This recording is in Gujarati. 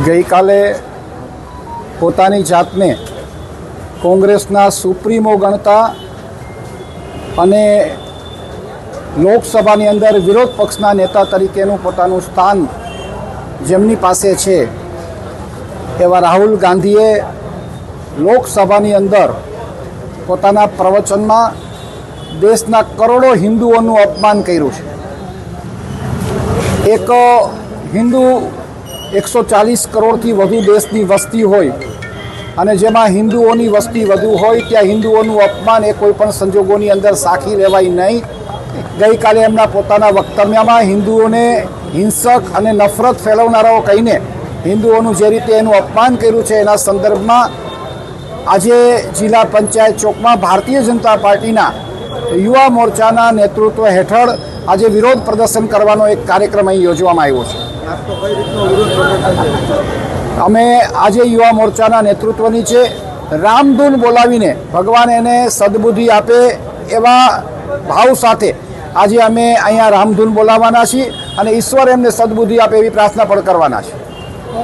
ગઈકાલે પોતાની જાતને કોંગ્રેસના સુપ્રીમો ગણતા અને લોકસભાની અંદર વિરોધ પક્ષના નેતા તરીકેનું પોતાનું સ્થાન જેમની પાસે છે એવા રાહુલ ગાંધીએ લોકસભાની અંદર પોતાના પ્રવચનમાં દેશના કરોડો હિન્દુઓનું અપમાન કર્યું છે। એક હિન્દુ 140 કરોડથી વધુ દેશની વસ્તી હોય અને જેમાં હિન્દુઓની વસ્તી વધુ હોય ત્યાં હિન્દુઓનું અપમાન એ કોઈપણ સંજોગોની અંદર સાખી લેવાય નહીં। ગઈકાલે એમના પોતાના વક્તવ્યમાં હિન્દુઓને હિંસક અને નફરત ફેલાવનારાઓ કહીને હિન્દુઓનું જે રીતે એનું અપમાન કર્યું છે એના સંદર્ભમાં આજે જિલ્લા પંચાયત ચોકમાં ભારતીય જનતા પાર્ટીના યુવા મોરચાના નેતૃત્વ હેઠળ આજે વિરોધ પ્રદર્શન કરવાનો એક કાર્યક્રમ અહીં યોજવામાં આવ્યો છે। અમે આજે યુવા મોરચાના નેતૃત્વની છે રામધૂન બોલાવીને ભગવાન એને સદબુદ્ધિ આપે એવા ભાવ સાથે આજે અમે અહીંયા રામધૂન બોલાવવાના છીએ અને ઈશ્વર એમને સદબુદ્ધિ આપે એવી પ્રાર્થના પણ કરવાના છે।